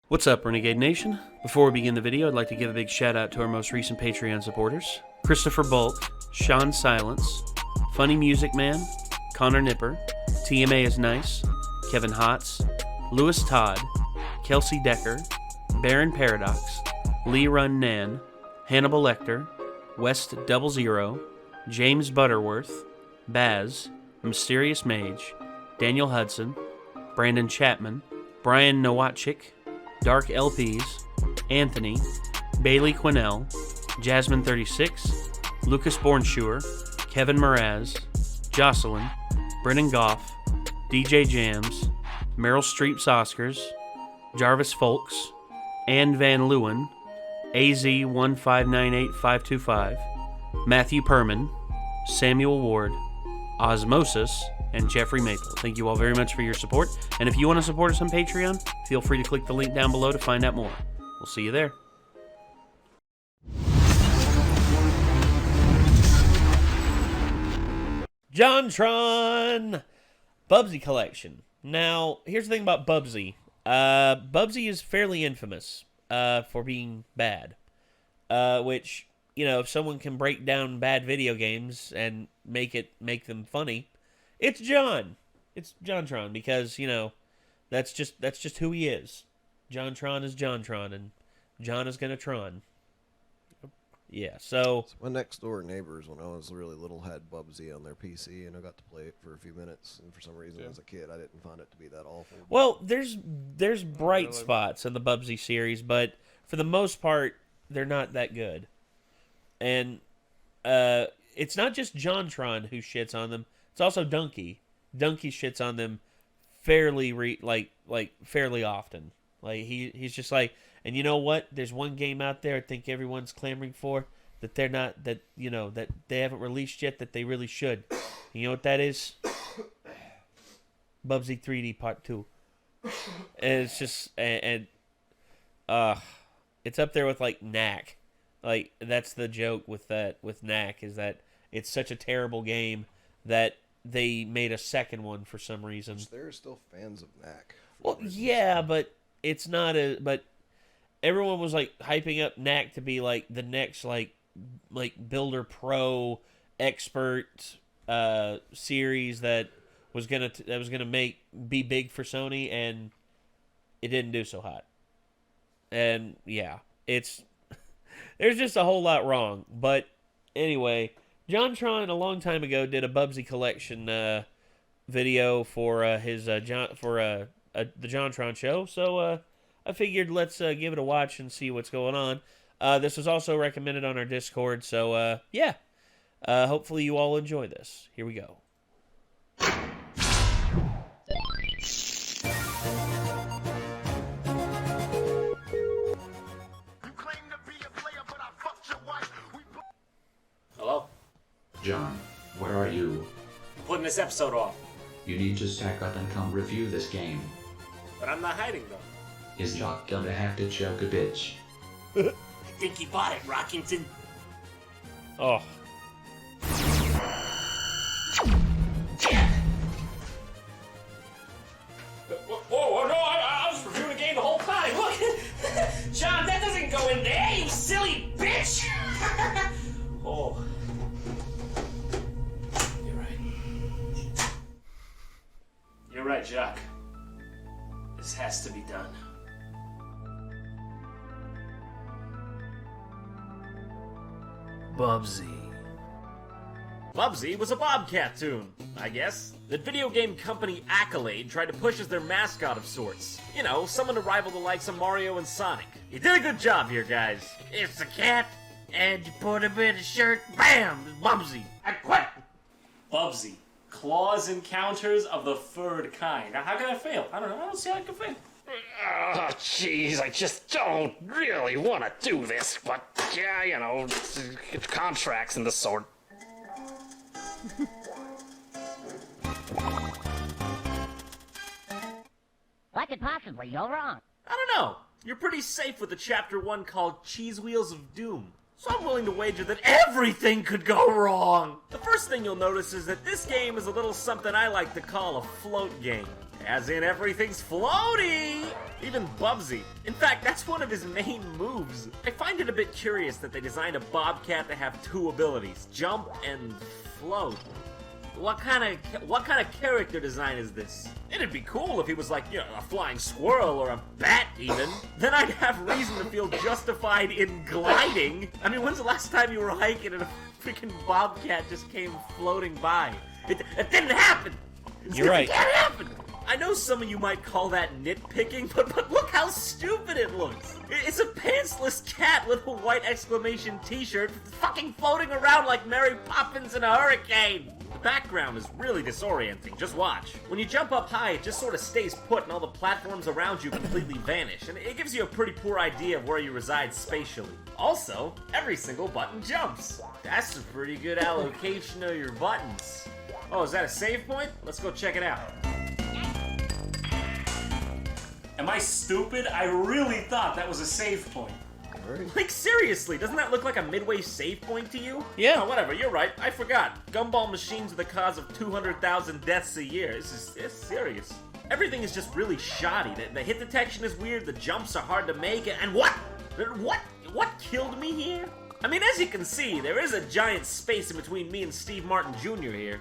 What's up, Renegade Nation? Before we begin the video, I'd like to give a big shout out to our most recent Patreon supporters: Christopher Bulk, Sean Silence, Funny Music Man, Connor Nipper, TMA is Nice, Kevin Hotz, Lewis Todd, Kelsey Decker, Baron Paradox, Lee Run Nan, Hannibal Lecter, West 00, James Butterworth, Baz, Mysterious Mage, Daniel Hudson, Brandon Chapman, Brian Nowatchik, Dark LPs, Anthony, Bailey Quinnell, Jasmine36, Lucas Bornschuer, Kevin Mraz, Jocelyn, Brennan Goff, DJ Jams, Meryl Streep's Oscars, Jarvis Folks, Ann Van Leeuwen, AZ1598525, Matthew Perman, Samuel Ward, Osmosis, and Jeffrey Maple. Thank you all very much for your support, and if you want to support us on Patreon, feel free to click the link down below to find out more. We'll see you there. JonTron! Bubsy collection. Now, here's the thing about Bubsy. Bubsy is fairly infamous for being bad. Which, you know, if someone can break down bad video games and make them funny, it's John. It's JonTron, because, you know, that's just who he is. JonTron is JonTron, and John is gonna Tron. Yeah, so my next door neighbors, when I was really little, had Bubsy on their PC, and I got to play it for a few minutes. And for some reason, as a kid, I didn't find it to be that awful. Well, there's bright spots in the Bubsy series, but for the most part, they're not that good. And it's not just JonTron who shits on them. It's also Donkey. Donkey shits on them fairly fairly often. Like he's just like, and you know what? There's one game out there I think everyone's clamoring for that they haven't released yet that they really should. You know what that is? Bubsy 3D Part 2. And it's just it's up there with like Knack. Like that's the joke with Knack, is that it's such a terrible game that they made a second one for some reason. There are still fans of Knack. Well, yeah, but it's not but everyone was like hyping up Knack to be like the next like Builder Pro expert series that was gonna be big for Sony, and it didn't do so hot. And yeah, there's just a whole lot wrong. But anyway, JonTron a long time ago did a Bubsy collection video for the JonTron show, so I figured let's give it a watch and see what's going on. This was also recommended on our Discord, so yeah. Hopefully you all enjoy this. Here we go. Hello? John, where are you? I'm putting this episode off. You need to stack up and come review this game. But I'm not hiding, though. Is Jock gonna have to choke a bitch? I think he bought it, Rockington. Oh. Whoa, no, I was reviewing the game the whole time. Look! John, that doesn't go in there, you silly bitch! Oh. You're right. You're right, Jock. This has to be done. Bubsy. Bubsy was a Bobcat tune, I guess. The video game company Acoleyte tried to push as their mascot of sorts. You know, someone to rival the likes of Mario and Sonic. You did a good job here, guys. It's a cat, and you put him in a shirt, bam, it's Bubsy. I quit! Bubsy. Claws encounters of the third kind. Now, how can I fail? I don't see how I can fail. Oh, jeez, I just don't really want to do this, but, yeah, you know, it's contracts and the sort. What could possibly go wrong? I don't know. You're pretty safe with the Chapter 1 called Cheese Wheels of Doom. So I'm willing to wager that everything could go wrong. The first thing you'll notice is that this game is a little something I like to call a float game. As in, everything's floaty! even Bubsy. In fact, that's one of his main moves. I find it a bit curious that they designed a Bobcat to have two abilities, jump and float. What kind of character design is this? It'd be cool if he was like, you know, a flying squirrel or a bat even. Then I'd have reason to feel justified in gliding. I mean, when's the last time you were hiking and a freaking Bobcat just came floating by? It didn't happen! You're right. It can't happen! I know some of you might call that nitpicking, but look how stupid it looks. It's a pantsless cat with a white exclamation t-shirt fucking floating around like Mary Poppins in a hurricane. The background is really disorienting, just watch. When you jump up high, it just sort of stays put and all the platforms around you completely vanish, and it gives you a pretty poor idea of where you reside spatially. Also, every single button jumps. That's a pretty good allocation of your buttons. Oh, is that a save point? Let's go check it out. Am I stupid? I really thought that was a save point. Like, seriously, doesn't that look like a midway save point to you? Yeah. Oh, whatever, you're right. I forgot. Gumball machines are the cause of 200,000 deaths a year. It's serious. Everything is just really shoddy. The hit detection is weird, the jumps are hard to make, and what? What killed me here? I mean, as you can see, there is a giant space in between me and Steve Martin Jr. here.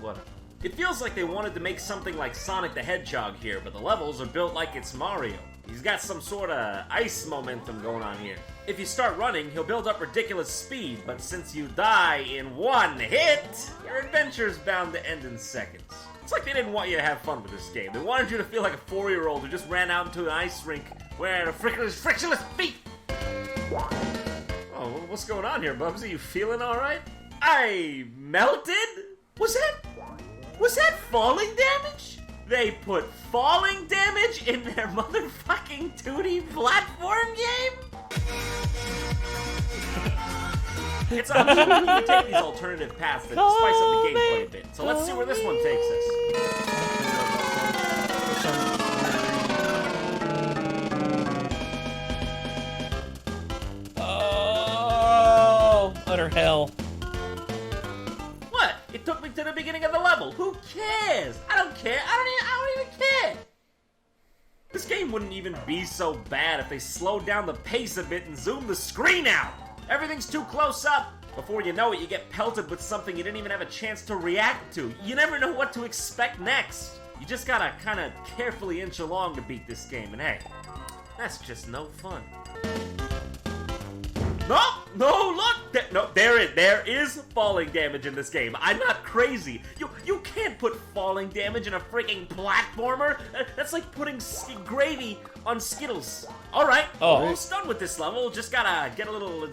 What? It feels like they wanted to make something like Sonic the Hedgehog here, but the levels are built like it's Mario. He's got some sort of ice momentum going on here. If you start running, he'll build up ridiculous speed, but since you die in one hit, your adventure's bound to end in seconds. It's like they didn't want you to have fun with this game. They wanted you to feel like a 4-year-old who just ran out into an ice rink wearing a frictionless feet. Oh, what's going on here, Bubsy? You feeling alright? I melted? Was that falling damage? They put falling damage in their motherfucking 2D platform game? It's obvious we need to take these alternative paths that spice up the gameplay a bit. So let's see where this one takes us. Oh, utter hell. What? It took me to the beginning of the level. Who cares? I don't care. I don't even care. This game wouldn't even be so bad if they slowed down the pace a bit and zoomed the screen out. Everything's too close up. Before you know it, you get pelted with something you didn't even have a chance to react to. You never know what to expect next. You just gotta kind of carefully inch along to beat this game, and hey, that's just no fun. No, look! There is falling damage in this game. I'm not crazy. You can't put falling damage in a freaking platformer. That's like putting gravy on Skittles. All right, almost done with this level. Just gotta get a little.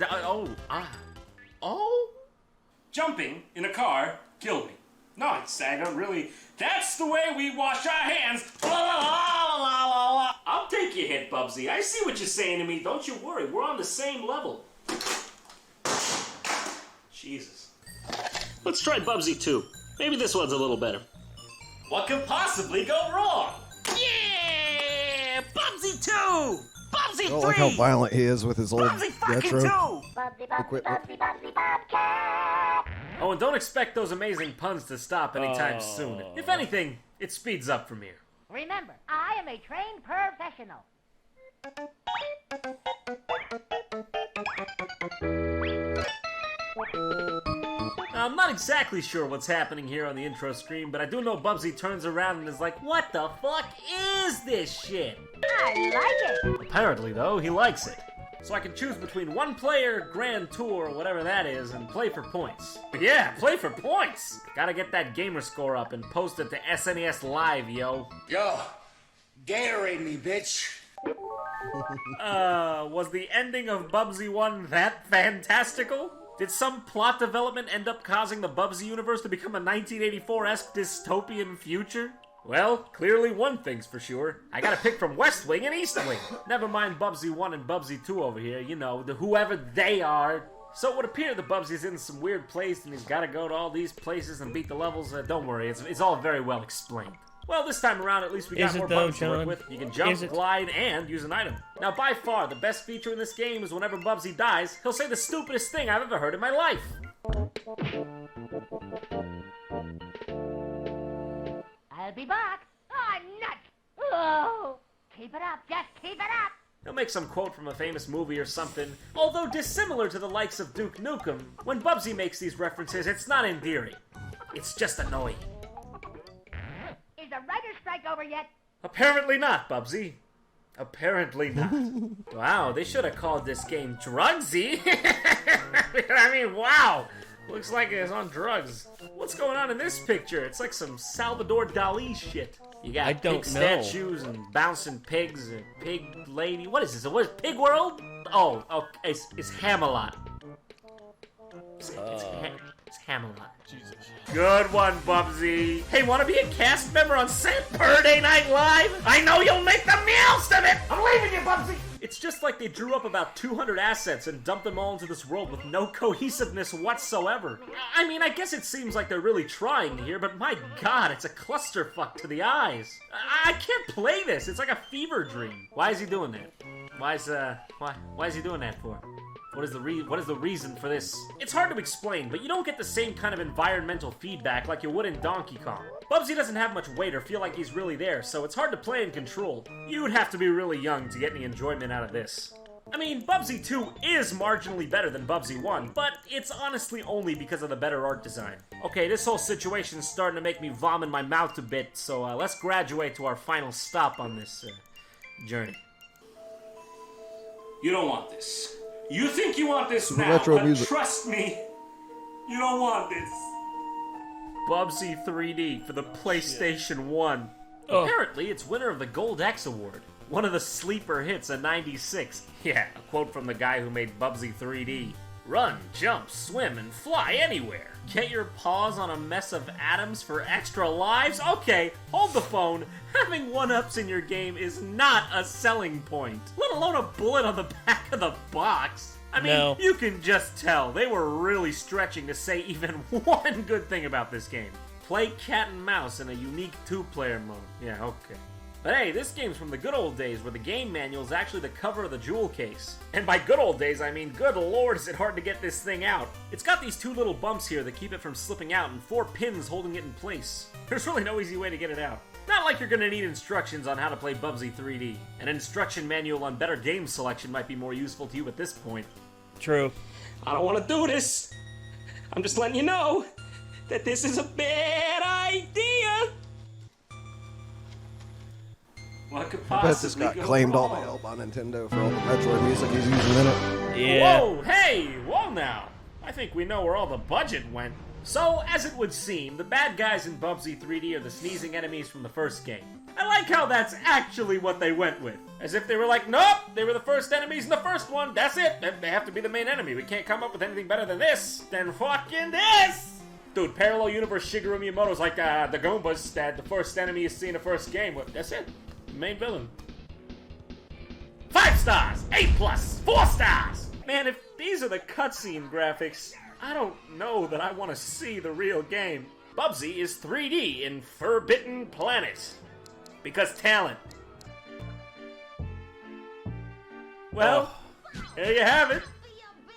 Oh. Jumping in a car killed me. No, I don't really. That's the way we wash our hands. I'll take your hit, Bubsy. I see what you're saying to me. Don't you worry. We're on the same level. Jesus. Let's try Bubsy 2. Maybe this one's a little better. What could possibly go wrong? Yeah! Bubsy 2! Bubsy 3! I don't like how violent he is with his old Bubsy fucking 2! retro Bubsy, equipment. Bobcat. Oh, and don't expect those amazing puns to stop anytime soon. If anything, it speeds up from here. Remember, I am a trained professional. Now, I'm not exactly sure what's happening here on the intro screen, but I do know Bubsy turns around and is like, what the fuck is this shit? I like it. Apparently, though, he likes it. So I can choose between one player, Grand Tour, whatever that is, and play for points. Yeah, play for points! Gotta get that gamer score up and post it to SNES Live, yo. Yo, Gatorade me, bitch. Was the ending of Bubsy 1 that fantastical? Did some plot development end up causing the Bubsy universe to become a 1984-esque dystopian future? Well, clearly one thing's for sure. I gotta pick from West Wing and East Wing. Never mind Bubsy 1 and Bubsy 2 over here, you know, whoever they are. So it would appear that Bubsy's in some weird place and he's gotta go to all these places and beat the levels. Don't worry, it's all very well explained. Well, this time around, at least we got more buttons to work with. You can jump, glide, and use an item. Now, by far, the best feature in this game is whenever Bubsy dies, he'll say the stupidest thing I've ever heard in my life. I'll be back. I'm nuts. Oh. Keep it up, just keep it up! He'll make some quote from a famous movie or something. Although dissimilar to the likes of Duke Nukem, when Bubsy makes these references, it's not endearing. It's just annoying. Is the writer's strike over yet? Apparently not, Bubsy. Apparently not. Wow, they should have called this game Drugsy. I mean, wow. Looks like it's on drugs. What's going on in this picture? It's like some Salvador Dali shit. You got I don't pig know. statues and bouncing pigs and pig lady. What is this? What is Pig World? Oh, okay. It's Hamelot. It's Hamelot. Jesus. Good one, Bubsy. Hey, wanna be a cast member on Saturday Night Live? I know you'll make the most of it! I'm leaving you, Bubsy! It's just like they drew up about 200 assets and dumped them all into this world with no cohesiveness whatsoever. I mean, I guess it seems like they're really trying here, but my god, it's a clusterfuck to the eyes. I can't play this. It's like a fever dream. Why is he doing that? Why is he doing that for? What is the reason for this? It's hard to explain, but you don't get the same kind of environmental feedback like you would in Donkey Kong. Bubsy doesn't have much weight or feel like he's really there, so it's hard to play and control. You'd have to be really young to get any enjoyment out of this. I mean, Bubsy 2 is marginally better than Bubsy 1, but it's honestly only because of the better art design. Okay, this whole situation's starting to make me vomit my mouth a bit, so let's graduate to our final stop on this journey. You don't want this. You think you want this Super now, retro but music. trust me, you don't want this. Bubsy 3D for the PlayStation 1. Apparently, it's winner of the Gold X Award. One of the sleeper hits of '96. Yeah, a quote from the guy who made Bubsy 3D. Run, jump, swim, and fly anywhere. Get your paws on a mess of atoms for extra lives? Okay, hold the phone. Having one-ups in your game is not a selling point, let alone a bullet on the back of the box. I mean, No. you can just tell they were really stretching to say even one good thing about this game. Play cat and mouse in a unique two-player mode. Yeah, okay. But hey, this game's from the good old days where the game manual is actually the cover of the jewel case. And by good old days, I mean good lord is it hard to get this thing out. It's got these two little bumps here that keep it from slipping out and 4 pins holding it in place. There's really no easy way to get it out. Not like you're gonna need instructions on how to play Bubsy 3D. An instruction manual on better game selection might be more useful to you at this point. True. I don't want to do this. I'm just letting you know that this is a bad idea. What could I bet this possibly got go claimed all the wrong? help on Nintendo for all the Metroid music he's using in it. Yeah. Whoa, hey, whoa now. I think we know where all the budget went. So, as it would seem, the bad guys in Bubsy 3D are the sneezing enemies from the first game. I like how that's actually what they went with. As if they were like, nope, they were the first enemies in the first one, that's it. They have to be the main enemy. We can't come up with anything better than this. Than fucking this! Dude, Parallel Universe Shigeru Miyamoto's like the Goombas that the first enemy you see in the first game. Well, that's it. The main villain. 5 stars! A+! 4 stars! Man, if these are the cutscene graphics, I don't know that I want to see the real game. Bubsy is 3D in Forbidden Planet. Because talent. Well, there you have it.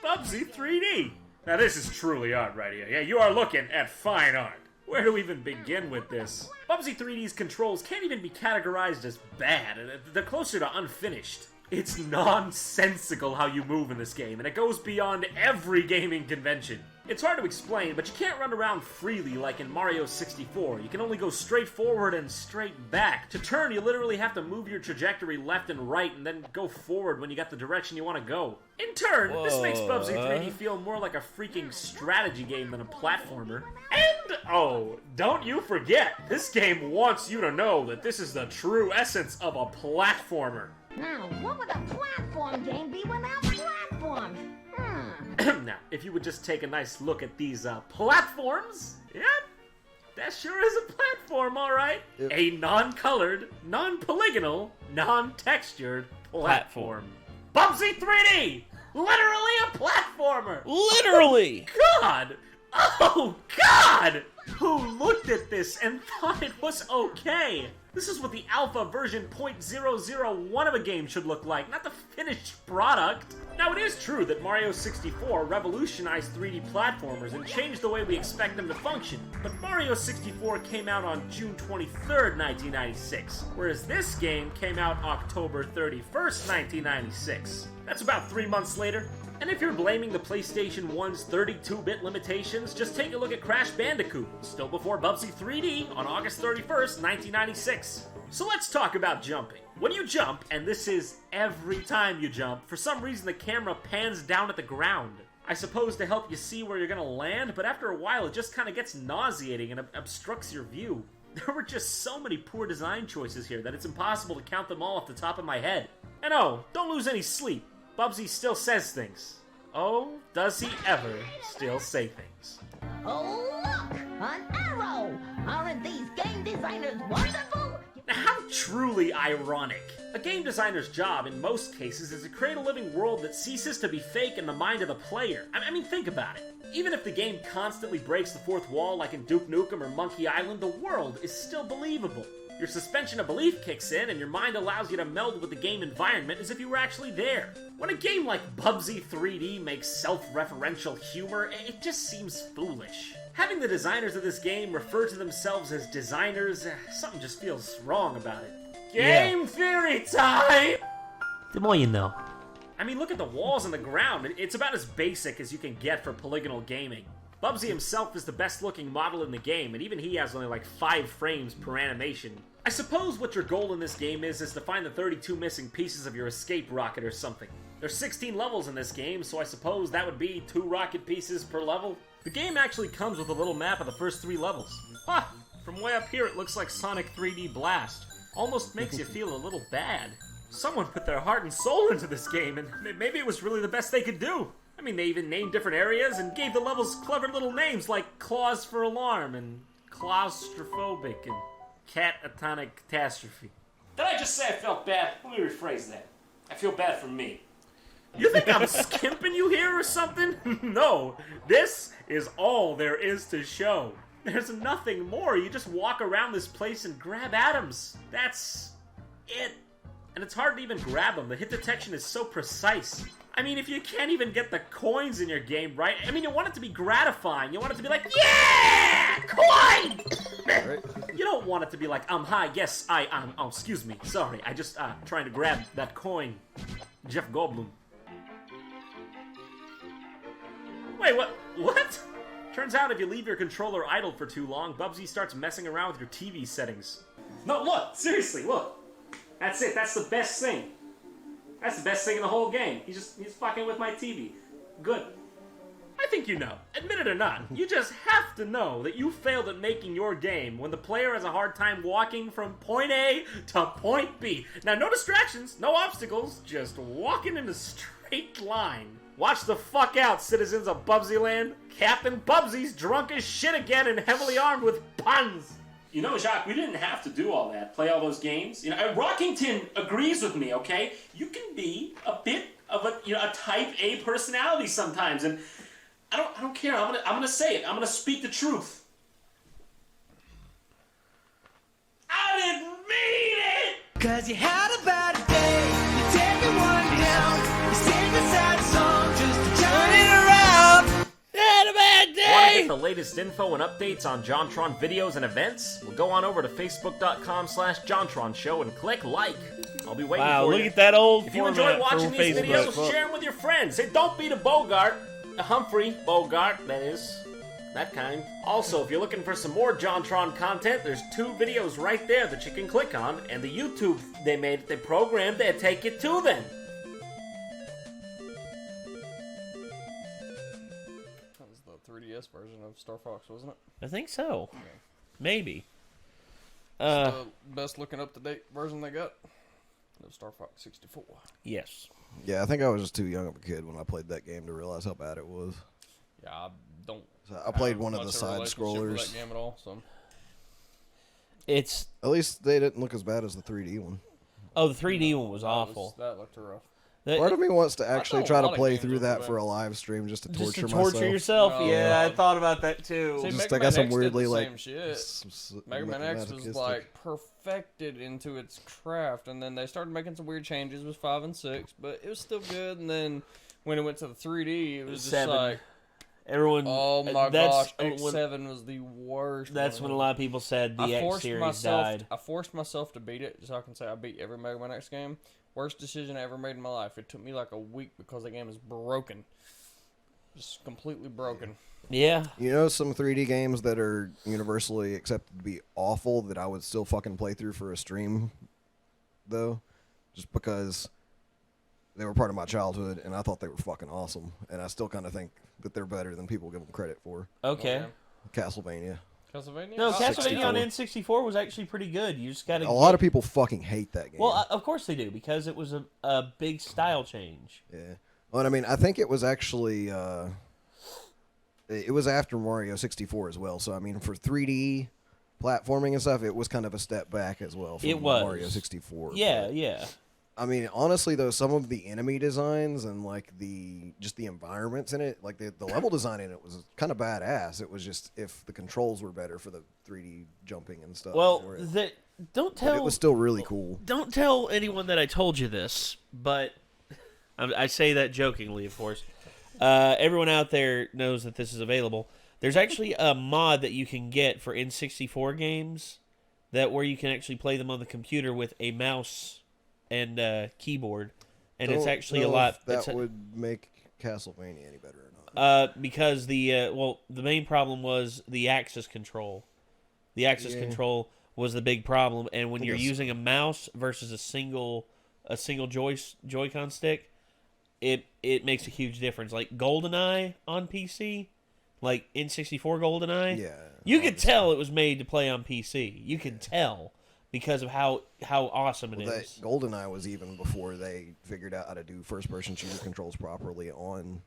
Bubsy 3D. Now this is truly art right here. Yeah, you are looking at fine art. Where do we even begin with this? Bubsy 3D's controls can't even be categorized as bad. They're closer to unfinished. It's nonsensical how you move in this game, and it goes beyond every gaming convention. It's hard to explain, but you can't run around freely like in Mario 64. You can only go straight forward and straight back. To turn, you literally have to move your trajectory left and right and then go forward when you got the direction you want to go. In turn, this makes Bubsy 3D feel more like a freaking strategy game than a platformer. And, oh, don't you forget, this game wants you to know that this is the true essence of a platformer. Now, what would a platform game be without platforms? Now, if you would just take a nice look at these platforms, yep, that sure is a platform, alright. Yep. A non-colored, non-polygonal, non-textured platform. Bubsy 3D! Literally a platformer! Literally! God! Oh, God! Who looked at this and thought it was okay? This is what the alpha version .001 of a game should look like, not the finished product. Now, it is true that Mario 64 revolutionized 3D platformers and changed the way we expect them to function, but Mario 64 came out on June 23rd, 1996, whereas this game came out October 31st, 1996. That's about 3 months later. And if you're blaming the PlayStation 1's 32-bit limitations, just take a look at Crash Bandicoot, still before Bubsy 3D on August 31st, 1996. So let's talk about jumping. When you jump, and this is every time you jump, for some reason the camera pans down at the ground. I suppose to help you see where you're gonna land, but after a while it just kinda gets nauseating and obstructs your view. There were just so many poor design choices here that it's impossible to count them all off the top of my head. And oh, don't lose any sleep. Bubsy still says things. Oh, does he ever still say things. Oh, look! An arrow! Aren't these game designers wonderful? Now, how truly ironic. A game designer's job, in most cases, is to create a living world that ceases to be fake in the mind of the player. I mean, think about it. Even if the game constantly breaks the fourth wall like in Duke Nukem or Monkey Island, the world is still believable. Your suspension of belief kicks in, and your mind allows you to meld with the game environment as if you were actually there. When a game like Bubsy 3D makes self-referential humor, it just seems foolish. Having the designers of this game refer to themselves as designers, something just feels wrong about it. Game theory time! The more you know. I mean, look at the walls and the ground. It's about as basic as you can get for polygonal gaming. Bubsy himself is the best looking model in the game, and even he has only like 5 frames per animation. I suppose what your goal in this game is to find the 32 missing pieces of your escape rocket or something. There's 16 levels in this game, so I suppose that would be 2 rocket pieces per level. The game actually comes with a little map of the first 3 levels. Ha! From way up here it looks like Sonic 3D Blast. Almost makes you feel a little bad. Someone put their heart and soul into this game, and maybe it was really the best they could do. I mean, they even named different areas and gave the levels clever little names like Claws for Alarm and Claustrophobic and Catatonic Catastrophe. Did I just say I felt bad? Let me rephrase that. I feel bad for me. You think I'm skimping you here or something? No, this is all there is to show. There's nothing more. You just walk around this place and grab atoms. That's it. And it's hard to even grab them. The hit detection is so precise. I mean, if you can't even get the coins in your game right, I mean, you want it to be gratifying. You want it to be like, yeah, coin! You don't want it to be like, hi, yes, oh, excuse me, sorry, I just, trying to grab that coin. Jeff Goldblum. Wait, what? Turns out if you leave your controller idle for too long, Bubsy starts messing around with your TV settings. No, look, seriously, look. That's it, that's the best thing. That's the best thing in the whole game. He's fucking with my TV. Good. I think you know. Admit it or not, you just have to know that you failed at making your game when the player has a hard time walking from point A to point B. Now, no distractions, no obstacles, just walking in a straight line. Watch the fuck out, citizens of Bubsy Land. Captain Bubsy's drunk as shit again and heavily armed with puns. You know, Jacques, we didn't have to do all that, play all those games. You know, Rockington agrees with me, okay? You can be a bit of a type A personality sometimes, and I don't care. I'm gonna say it. I'm gonna speak the truth. I didn't mean it! 'Cause you had a bad day, you take everyone down, you sing a sad song just to turn it around. Had a bad day! Want to get the latest info and updates on JonTron videos and events? Well, go on over to facebook.com/JonTron Show and click like. I'll be waiting for you. Wow, look at that old If you enjoy format watching for these Facebook. videos, share them with your friends. Hey, don't be the Bogart. Humphrey Bogart, that is. That kind. Also, if you're looking for some more JonTron content, there's 2 videos right there that you can click on, and the YouTube they programmed, they take you to them. That was the 3DS version of Star Fox, wasn't it? I think so. Okay. Maybe. It's the best looking up-to-date version they got of Star Fox 64. Yes. Yeah, I think I was just too young of a kid when I played that game to realize how bad it was. Yeah, I don't. So I played one of much the side relationship scrollers. with that game at all, so. It's At least they didn't look as bad as the 3D one. the 3D one was awful. That looked rough. Part of me wants to actually know a try to lot of play games through over that there. for a live stream just to Just torture to torture myself. yourself? Oh, Yeah, I God. thought about that too. See, Just, Mega I got Man some X did weirdly, the like, same shit. Mega Man X was masochistic. like perfected into its craft, and then they started making some weird changes with 5 and 6, but it was still good. And then when it went to the 3D, it was just 7. like, Everyone. oh my that's gosh, X7 was the worst. That's when a lot of people said the I X forced series myself. died. I forced myself to beat it, so I can say I beat every Mega Man X game. Worst decision I ever made in my life. It took me like a week because the game is broken, just completely broken. Yeah. You know some 3D games that are universally accepted to be awful that I would still fucking play through for a stream, though? Just because they were part of my childhood, and I thought they were fucking awesome. And I still kind of think that they're better than people give them credit for. Okay. Castlevania. Castlevania? No, Oh, Castlevania on 64. N64 was actually pretty good. You just got to. A lot of people fucking hate that game. Well, of course they do, because it was a big style change. Yeah. Well, I mean, I think it was actually it was after Mario 64 as well. So I mean, for 3D platforming and stuff, it was kind of a step back as well from It was. Mario 64. Yeah, but, yeah. I mean, honestly though, some of the enemy designs and like the environments in it, like the level design in it was kind of badass. It was just if the controls were better for the 3D jumping and stuff. Well, or- don't but tell. it was still really cool. Don't tell anyone that I told you this, but I say that jokingly, of course. Everyone out there knows that this is available. There's actually a mod that you can get for N64 games where you can actually play them on the computer with a mouse and keyboard, and it's Don't actually a know lot. if that would make Castlevania any better or not. Because the main problem was the axis control. The axis control was the big problem, and when you're using a mouse versus a single Joy-Con stick, it makes a huge difference. Like GoldenEye on PC, like N64 GoldenEye, you could tell it was made to play on PC. You can tell because of how awesome it is. GoldenEye was even before they figured out how to do first-person shooter controls properly on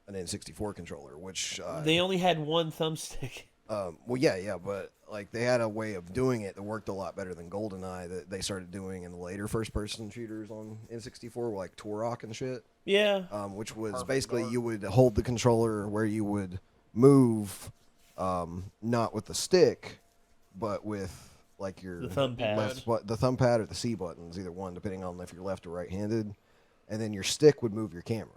an N64 controller, which they only had one thumbstick. Well, yeah, but like they had a way of doing it that worked a lot better than GoldenEye that they started doing in the later first-person shooters on N64, like Turok and shit. Yeah. Which was basically you would hold the controller where you would move, not with the stick, but with like your the thumb pad, the thumb pad or the C buttons, either one, depending on if you're left or right-handed, and then your stick would move your camera.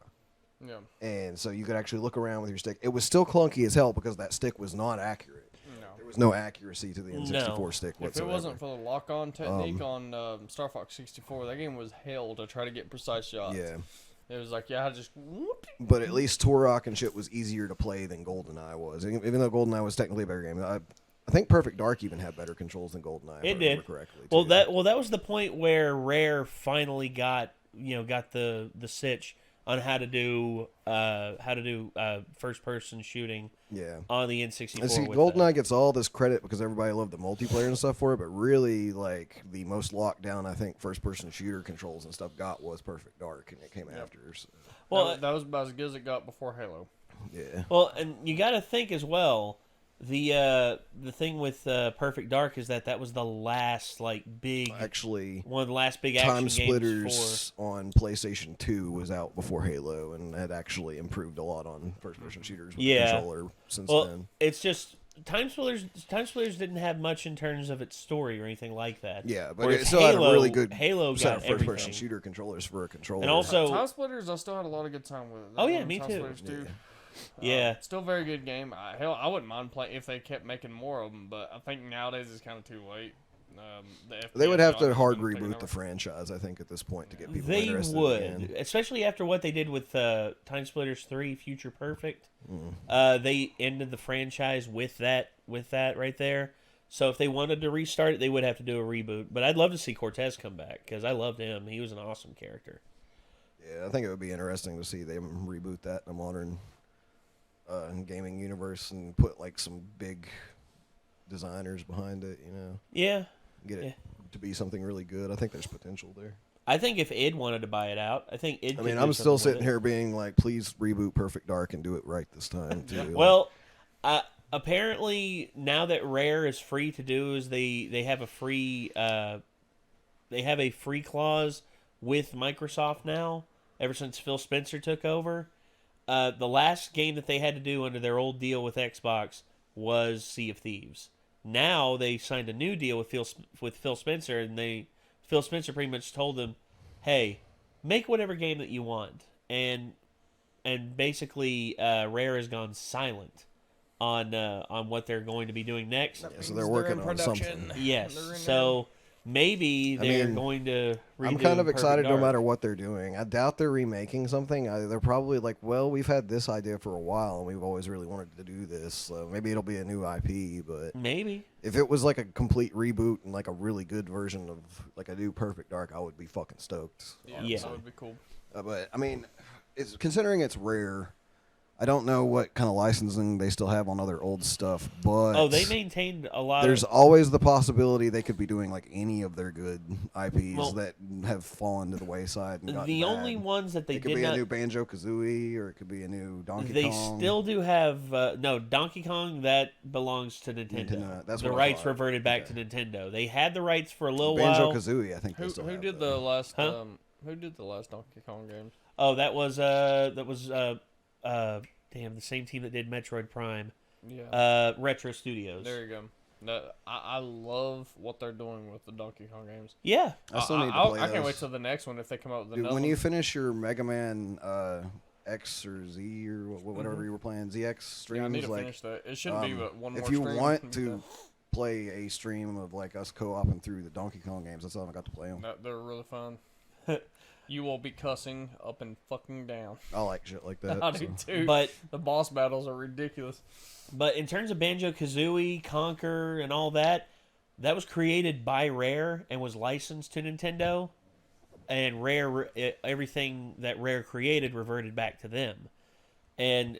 Yeah. And so you could actually look around with your stick. It was still clunky as hell because that stick was not accurate. No. There was no accuracy to the N64 stick If whatsoever. it wasn't for the lock-on technique on Star Fox 64, that game was hell to try to get precise shots. Yeah. It was like, I just... whoop. But at least Turok and shit was easier to play than GoldenEye was. Even though GoldenEye was technically a better game. I think Perfect Dark even had better controls than GoldenEye. It did. Correctly, well, too. that was the point where Rare finally got the sitch on how to do first person shooting. Yeah. On the N64. And see, GoldenEye gets all this credit because everybody loved the multiplayer and stuff for it, but really, like the most locked down, I think, first person shooter controls and stuff was Perfect Dark, and it came after. So. Well, that was about as good as it got before Halo. Yeah. Well, and you got to think as well. The thing with Perfect Dark is that was the last one of the last big action Time games Splitters on PlayStation 2 was out before Halo and had actually improved a lot on first person shooters with the controller since then. It's just Time Splitters didn't have much in terms of its story or anything like that. Yeah, but it still had a really good Halo set got of first person everything. shooter controllers for a controller. And also Time Splitters, I still had a lot of good time with it. Oh yeah, me Time too. Splitters 2. Yeah. Still a very good game. I wouldn't mind playing if they kept making more of them, but I think nowadays it's kind of too late. They would have to hard genre's been taken reboot the over. franchise, I think, at this point to get people They interested would, again. especially after what they did with Time Splitters 3 Future Perfect. They ended the franchise with that right there. So if they wanted to restart it, they would have to do a reboot. But I'd love to see Cortez come back because I loved him. He was an awesome character. Yeah, I think it would be interesting to see them reboot that in a modern gaming universe and put like some big designers behind it, Yeah. Get it to be something really good. I think there's potential there. I think if id wanted to buy it out, I think id. I mean, I'm still sitting here being like, please reboot Perfect Dark and do it right this time too. Well, apparently now that Rare is free to do is they have a free clause with Microsoft now, ever since Phil Spencer took over. The last game that they had to do under their old deal with Xbox was Sea of Thieves. Now they signed a new deal with Phil Spencer, and Phil Spencer pretty much told them, "Hey, make whatever game that you want." And basically, Rare has gone silent on what they're going to be doing next. Yeah, so they're working on something. Yes. So maybe they're going to redo I'm kind of Perfect excited no Dark. matter what they're doing. I doubt they're remaking something. They're probably like, well, we've had this idea for a while, and we've always really wanted to do this. So maybe it'll be a new IP, but maybe. If it was like a complete reboot and like a really good version of like a new Perfect Dark, I would be fucking stoked. Yeah. That would be cool. But I mean, considering it's Rare, I don't know what kind of licensing they still have on other old stuff, but they maintained a lot. There's always the possibility they could be doing like any of their good IPs that have fallen to the wayside. And the only ones that it could be a new Banjo Kazooie, or it could be a new Donkey Kong. They still do have Donkey Kong that belongs to Nintendo. That's the what I rights thought. reverted back to Nintendo. They had the rights for a little Banjo while. Kazooie, I think. Who did the last? Who did the last Donkey Kong games? Oh, that was damn, the same team that did Metroid Prime. Yeah. Retro Studios. There you go. No, I love what they're doing with the Donkey Kong games. Yeah. I still need to play I can't those. wait till the next one if they come out with Dude, another when one. you finish your Mega Man X or Z or whatever you were playing, ZX streams, I need to like, finish that. It shouldn't be but one more if you stream. want to play a stream of like us co-oping through the Donkey Kong games, that's how I got to play them. They're really fun. You will be cussing up and fucking down. I like shit like that. I do too. But the boss battles are ridiculous. But in terms of Banjo-Kazooie, Conker, and all that, that was created by Rare and was licensed to Nintendo. And Rare, everything that Rare created reverted back to them. And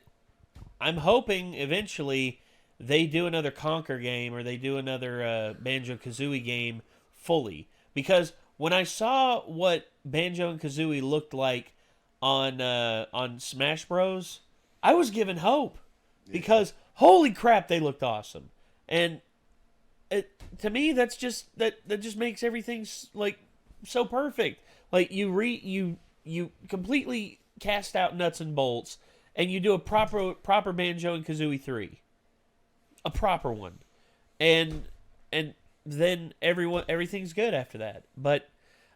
I'm hoping eventually they do another Conker game or they do another Banjo-Kazooie game fully. Because when I saw what Banjo and Kazooie looked like on Smash Bros, I was given hope because holy crap, they looked awesome. And to me, that just makes everything like so perfect. Like you completely cast out nuts and bolts, and you do a proper Banjo and Kazooie 3, a proper one, and then everything's good after that. But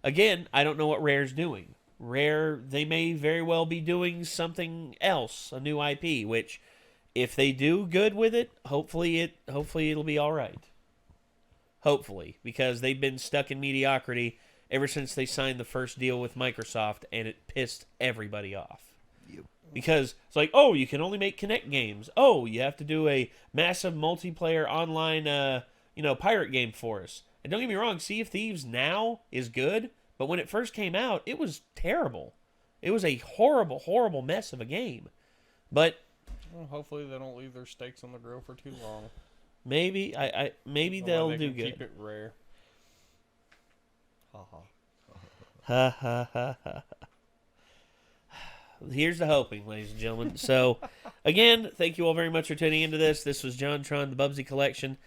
again, I don't know what Rare's doing. Rare, they may very well be doing something else, a new IP, which if they do good with it, hopefully it'll be all right. Hopefully, because they've been stuck in mediocrity ever since they signed the first deal with Microsoft, and it pissed everybody off. Because it's like, oh, you can only make Kinect games. Oh, you have to do a massive multiplayer online pirate game for us. And don't get me wrong, Sea of Thieves now is good, but when it first came out, it was terrible. It was a horrible, horrible mess of a game. But well, hopefully they don't leave their steaks on the grill for too long. Maybe maybe they'll they do can good. Keep it rare. Ha ha ha ha. Here's the hoping, ladies and gentlemen. So, again, thank you all very much for tuning into this. This was JonTron, the Bubsy Collection.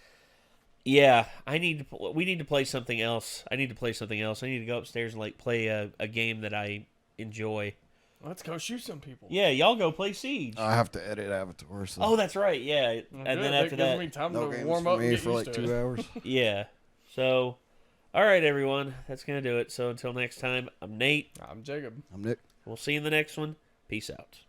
Yeah, we need to play something else. I need to play something else. I need to go upstairs and play a game that I enjoy. Let's go shoot some people. Yeah, y'all go play Siege. I have to edit Avatar. So. Oh, that's right. Yeah, and then after that, me time no to games warm for up me and get for used like to 2 it. hours. yeah. So, all right, everyone, that's gonna do it. So until next time, I'm Nate. I'm Jacob. I'm Nick. We'll see you in the next one. Peace out.